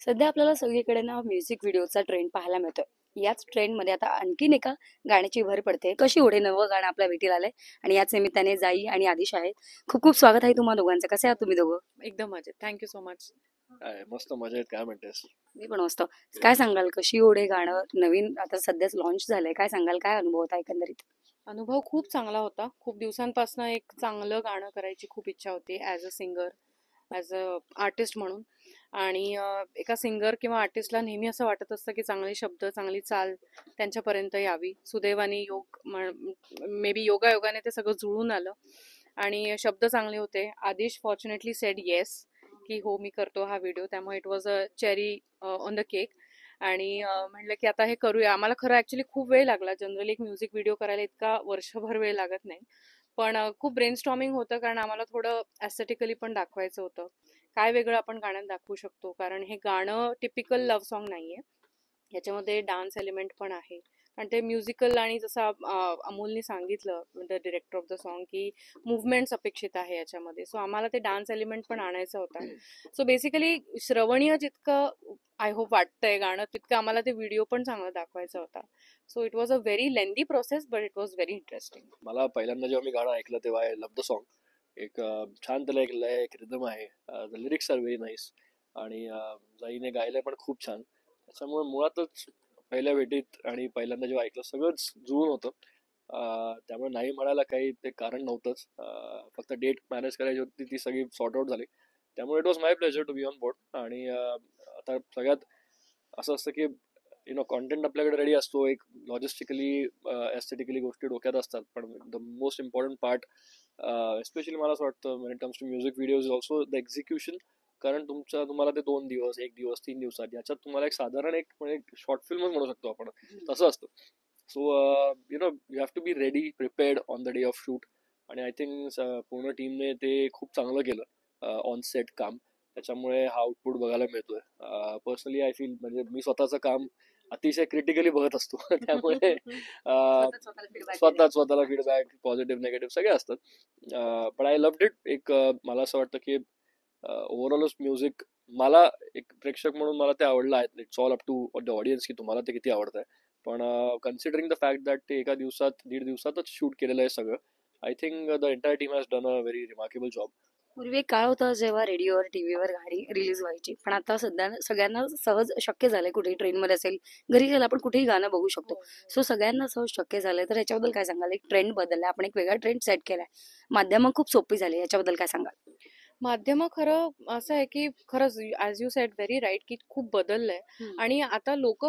सध्या आपल्याला सगळीकडे ना म्युझिक व्हिडिओचा ट्रेंड पाहायला मिळतोय. याच ट्रेंडमध्ये आता आणखीन एका गाण्याची भर पडते. कशी ओढे नवं गाणं आपल्या भेटीला आलंय आणि याच निमित्ताने जाई आणि आदिश आहेत. खूप खूप स्वागत आहे तुम्हा दोघांचं. कसे आहात तुम्ही दोघं? एकदम मजेत. Thank you so much. काय मस्त मजा येत. काय म्हणतेस? मी पण मस्त. काय सांगाल, कशी ओढे गाणं नवीन आता सध्याच लॉन्च झालंय, काय सांगाल, काय अनुभव होता एकंदरीत? अनुभव खूप चांगला होता. खूप दिवसांपासून एक चांगलं गाणं करायची खूप इच्छा होती as a singer, as a artist म्हणून. आणि एका सिंगर किंवा आर्टिस्टला नेहमी असं वाटत असतं की चांगले शब्द, चांगली चाल त्यांच्यापर्यंत यावी. सुदैवाने मे बी योगायोगाने ते सगळं जुळून आलं आणि शब्द चांगले होते. आदिश फॉर्च्युनेटली सेड येस की हो मी करतो हा व्हिडिओ. त्यामुळे it was a cherry on the cake. आणि म्हणलं की आता हे करूया. आम्हाला खरं ॲक्च्युली खूप वेळ लागला. जनरली एक म्युझिक व्हिडिओ करायला इतका वर्षभर वेळ लागत नाही. पण खूप ब्रेनस्टॉर्मिंग होतं, कारण आम्हाला थोडं ॲस्थेटिकली पण दाखवायचं होतं. काय वेगळं आपण गाण्यात दाखवू शकतो, कारण हे गाणं टिपिकल लव्ह सॉन्ग नाहीये. याच्यामध्ये डान्स एलिमेंट पण आहे. आणि ते म्युझिकल, आणि जसं अमोलनी सांगितलं, the director of the song, की मुवमेंट्स अपेक्षित आहे याच्यामध्ये. सो आम्हाला ते डान्स एलिमेंट पण आणायचा होता. सो बेसिकली श्रवणीय जितकं आय होप वाटतंय गाणं, तितकं आम्हाला ते व्हिडिओ पण चांगला दाखवायचा होता. So it was a very lengthy process, but it was very interesting. मला पहिल्यांदा जेव्हा मी गाणं ऐकलं तेव्हा आय लव्ह द सॉन्ग. एक छान त्याला एक लय, एक रिदम आहे. The lyrics are very nice. आणि जाईने गायलंय पण खूप छान. त्याच्यामुळे मुळातच पहिल्या भेटीत आणि पहिल्यांदा जेव्हा ऐकलं सगळंच जुळून होतं. त्यामुळे नाही म्हणायला काही ते कारण नव्हतंच. फक्त डेट मॅनेज करायची होती, ती सगळी सॉर्ट आउट झाली. त्यामुळे it was my pleasure to be on board. आणि आता सगळ्यात असं असतं की कॉन्टेंट आपल्याकडे रेडी असतो, एक लॉजिस्टिकली एस्थेटिकली गोष्टी डोक्यात असतात, पण the most important part especially मला असं वाटतं when it comes to music videos is also the execution. कारण तुम्हाला ते 2 दिवस, 1 दिवस, 3 दिवसात याच्यात तुम्हाला एक साधारण एक म्हणजे शॉर्ट फिल्मच म्हणू शकतो आपण, तसं असतं. So you have to be ready, prepared on the day of shoot. आणि आय थिंक पूर्ण टीमने ते खूप चांगलं केलं ऑन सेट काम. त्याच्यामुळे हा आउटपुट बघायला मिळतोय. पर्सनली आय फील, म्हणजे मी स्वतःचं काम अतिशय क्रिटिकली बघत असतो. त्यामुळे स्वतःला फीडबॅक पॉझिटिव्ह निगेटिव्ह सगळे असतात. पण आय लव्ड इट. एक मला असं वाटतं की ओव्हरऑलच म्युझिक मला एक प्रेक्षक म्हणून मला ते आवडलं आहे. It's all up to the audience की तुम्हाला ते किती आवडत आहे. पण कन्सिडरिंग द फॅक्ट दॅट ते एका दिवसात, 1.5 दिवसातच शूट केलेलं आहे सगळं, I think the entire team has done a very remarkable job. पूर्वी एक काळ होता जेव्हा रेडिओवर, टीव्हीवर गाणी रिलीज व्हायची, पण आता सध्या सगळ्यांना सहज शक्य झालंय. कुठेही ट्रेनमध्ये असेल, घरी गेला आपण कुठेही गाणं बघू शकतो. सो सगळ्यांना सहज शक्य झालंय. तर याच्याबद्दल काय सांगाल? एक ट्रेंड बदललाय, आपण एक वेगळा ट्रेंड सेट केलाय, माध्यमं खूप सोपी झाली, याच्याबद्दल काय सांगाल? माध्यमं खरं असं आहे की खरंच as you said very right, की खूप बदललंय. आणि आता लोक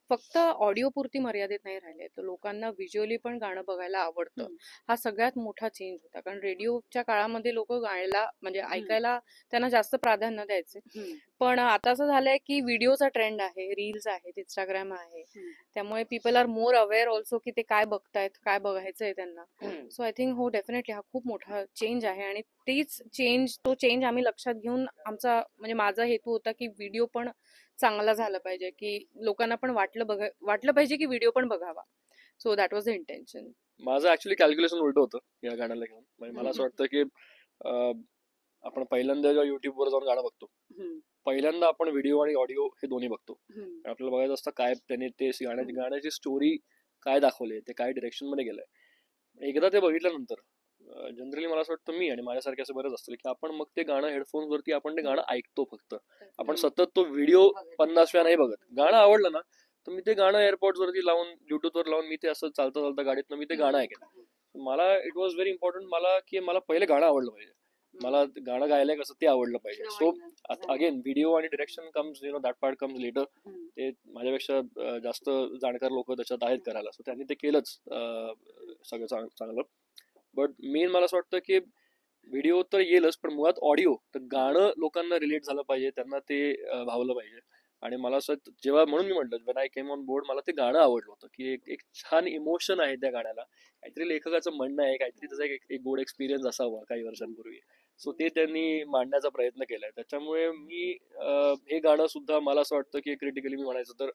फक्त ऑडिओ पुरती मर्यादित नाही राहिले, तर लोकांना व्हिज्युअली पण गाणं बघायला आवडतं. हा सगळ्यात मोठा चेंज होता, कारण रेडिओच्या काळामध्ये लोक गायला म्हणजे ऐकायला त्यांना जास्त प्राधान्य द्यायचे. पण आता असं झालंय की व्हिडिओचा ट्रेंड आहे, रील्स आहेत, इंस्टाग्राम आहे. त्यामुळे people are more aware also की ते काय बघतायत, काय बघायचंय त्यांना. सो आय थिंक हो, डेफिनेटली हा खूप मोठा चेंज आहे. आणि तो चेंज आम्ही लक्षात घेऊन आमचा, म्हणजे माझा हेतू होता की व्हिडिओ पण चांगला झाला पाहिजे, की लोकांना पण वाटलं पाहिजे की व्हिडिओ पण बघावा. So that was the intention. माझं ऍक्च्युली कॅल्क्युलेशन उलट होतं या गाण्याला घेऊन. म्हणजे मला असं वाटतं की आपण पहिल्यांदा जेव्हा युट्यूबवर जाऊन गाणं बघतो, पहिल्यांदा आपण व्हिडिओ आणि ऑडिओ हे दोन्ही बघतो. आपल्याला बघायचं असतं काय त्याने ते गाण्याची स्टोरी काय दाखवली, ते काय डिरेक्शन मध्ये गेलंय. एकदा ते बघितल्यानंतर जनरली मला असं वाटतं, मी आणि माझ्यासारखे असं बरेच असतील, की आपण मग ते गाणं हेडफोन्स वरती आपण ते गाणं ऐकतो फक्त. आपण सतत तो व्हिडिओ 50 वेळा नाही बघत. गाणं आवडलं ना तर मी ते गाणं एअरपोर्ट्स वरती लावून, ब्लूटूथ वर लावून मी ते असं चालता चालता गाडीतनं मी ते गाणं ऐकेन. मला इट वॉज व्हेरी इम्पॉर्टंट मला की मला पहिले गाणं आवडलं पाहिजे. मला गाणं गायलंय कसं ते आवडलं पाहिजे. सो अगेन व्हिडिओ आणि direction comes, that part comes later. ते माझ्यापेक्षा जास्त जाणकार लोक त्याच्यात आहेत करायला, सो त्यांनी ते केलंच सगळं चांगलं. बट मेन मला असं वाटतं की व्हिडिओ तर येईलच, पण मुळात ऑडिओ तर गाणं लोकांना रिलेट झालं पाहिजे, त्यांना ते भावलं पाहिजे. आणि मला असं जेव्हा, म्हणून मी म्हटलं when I came on board, मला ते गाणं आवडलं होतं की एक छान इमोशन आहे त्या गाण्याला. काहीतरी लेखकाचं म्हणणं आहे, काहीतरी त्याचा एक गोड एक्सपिरियन्स असावा काही वर्षांपूर्वी. सो ते त्यांनी मांडण्याचा प्रयत्न केलाय. त्याच्यामुळे मी हे गाणं सुद्धा मला असं वाटतं की क्रिटिकली मी म्हणायचं तर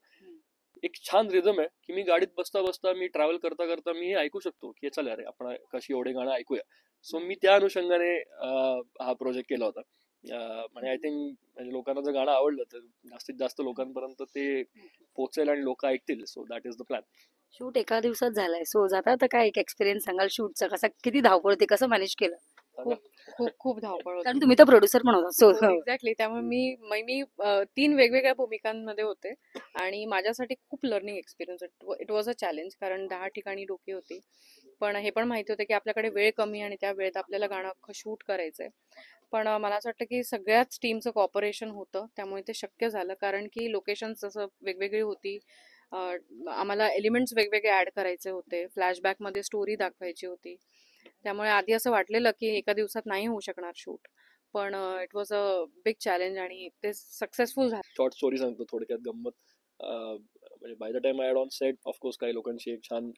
एक छान रिदम आहे की मी गाडीत बसता बसता, मी ट्रॅव्हल करता करता मी हे ऐकू शकतो की चला अरे आपण कशी एवढे गाणं ऐकूया. सो मी त्या अनुषंगाने हा प्रोजेक्ट केला होता. म्हणजे आय थिंक म्हणजे लोकांना जर गाणं आवडलं तर जास्तीत जास्त लोकांपर्यंत ते पोहोचेल आणि लोक ऐकतील. So that is the plan. Shoot एका दिवसात झालाय, सो जाता आता काय एक एक्सपिरियन्स सांगाल शूटचा, कसा किती धावपळ होती, कसं मॅनेज केलं? खूप खूप खूप धावपळ कारण होती. तुम्ही तर प्रोड्युसर पण होता, सो एक्झॅक्टली. त्यामुळे मी 3 वेगवेगळ्या भूमिकांमध्ये होते आणि माझ्यासाठी खूप learning experience. It was a challenge, कारण 10 ठिकाणी डोकी होती. पण हे पण माहिती होतं की आपल्याकडे वेळ कमी आणि त्या वेळेत आपल्याला गाणं अख्खं शूट करायचंय. पण मला असं वाटतं की सगळ्याच टीमचं कॉपरेशन होतं, त्यामुळे ते शक्य झालं. कारण की लोकेशन्स जसं वेगवेगळी होती, आम्हाला एलिमेंट्स वेगवेगळे ऍड करायचे होते, फ्लॅशबॅकमध्ये स्टोरी दाखवायची होती. त्यामुळे आधी असं वाटलेलं की एका दिवसात नाही होऊ शकणार शूट, पण it was a big challenge आणि ते सक्सेसफुल झालं. शॉर्ट स्टोरी सांगतो थोडक्यात गंमत. म्हणजे by the time I had on set, of course काही लोकांची एक छान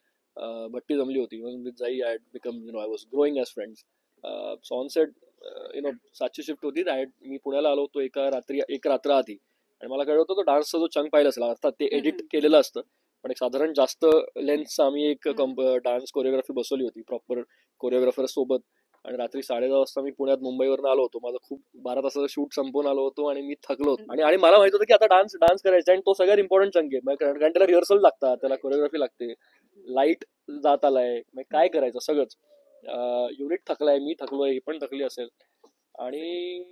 भट्टी जमली होती. With Jai I had become I was growing as friends. So on set 7ची शिफ्ट होती. मी पुण्याला आलो होतो एक रात्र आधी, आणि मला कळलं होतं तो डान्सचा जो चंक पाहिला असेल, अर्थात ते एडिट केलेलं असतं, पण एक साधारण जास्त लेन्थचा आम्ही एक डान्स कोरिओग्राफी बसवली होती प्रॉपर कोरिओग्राफर सोबत. आणि रात्री 10:30 वाजता मी पुण्यात मुंबईवरून आलो होतो. माझं खूप 12 तासाचं शूट संपवून आलो होतो आणि मी थकलो होतो. आणि मला माहित होतं की आता डान्स करायचा, आणि तो सगळ्यात इम्पॉर्टंट चंक आहे. कारण त्याला रिहर्सल लागतात, त्याला कोरिओग्राफी लागते, लाईट जात आलाय, काय करायचं सगळंच. युनिट थकलाय, मी थकलोय, ही पण थकली असेल. आणि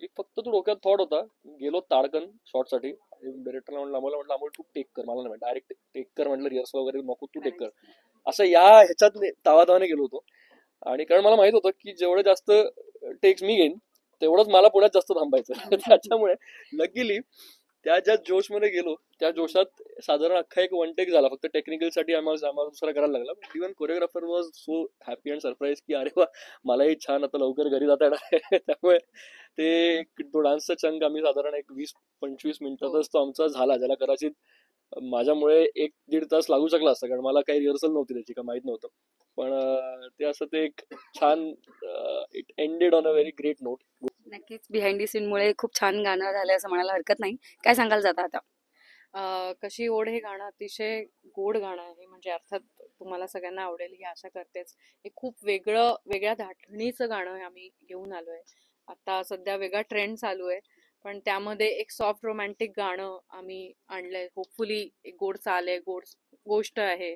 एक फक्त तो डोक्यात थॉट होता. गेलो ताडकन शॉटसाठी. डिरेक्टरला म्हटलं अमोल तू टेक कर, मला नाही डायरेक्ट टेक कर म्हटलं, रिहर्सल वगैरे नको, तू टेक कर. असं या ह्याच्यात तावातावाने गेलो होतो. आणि कारण मला माहित होतं की जेवढं जास्त टेक्स मी घेईन तेवढंच मला पुण्यात जास्त थांबायचं. त्याच्यामुळे लकीली त्या ज्या जोशमध्ये गेलो त्या जोशात साधारण अख्खा एक वन टेक झाला. फक्त टेक्निकलसाठी आम्हाला दुसरा करायला लागला. Even choreographer was so happy and surprise की अरे वा, मलाही छान, आता लवकर घरी जाता येणार आहे. त्यामुळे तो डान्सचा चंक आम्ही साधारण एक 20-25 मिनिटातच तो आमचा झाला, ज्याला कदाचित माझ्यामुळे 1-1.5 तास लागू शकला असता, कारण मला काही रिहर्सल नव्हती त्याची, का माहित नव्हतं. पण ते एक छान, it ended on a very great note. नक्कीच बिहाइंड दी सीन मुळे खूप छान गाणं झालं असं म्हणायला हरकत नाही. काय सांगाल जाता आता? कशी ओढ हे गाणं अतिशय गोड गाणं आहे, म्हणजे अर्थात तुम्हाला सगळ्यांना आवडेल ही आशा करतेच. हे खूप वेगळ्या धाटणीचं गाणं आम्ही घेऊन आलोय. आता सध्या वेगळा ट्रेंड चालू आहे, पण त्यामध्ये एक सॉफ्ट रोमॅन्टिक गाणं आम्ही आणलंय. होपफुली एक गोड चाल आहे, गोड गोष्ट आहे,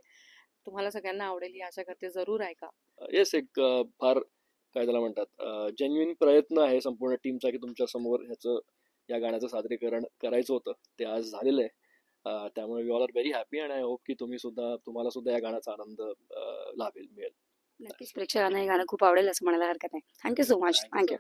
तुम्हाला सगळ्यांना आवडेल ही आशा करते. जरूर ऐका. येस, एक फार काय त्याला म्हणतात, जेन्युइन प्रयत्न आहे संपूर्ण टीमचा की तुमच्या समोर या गाण्याचं सादरीकरण करायचं होतं. ते आज झालेलं आहे. त्यामुळे we all are very happy, and I hope की तुम्हाला सुद्धा या गाण्याचा आनंद मिळेल. नक्कीच प्रेक्षकांना हे गाणं खूप आवडेल असं म्हणायला हरकत नाही. Thank you so much. थँक्यू.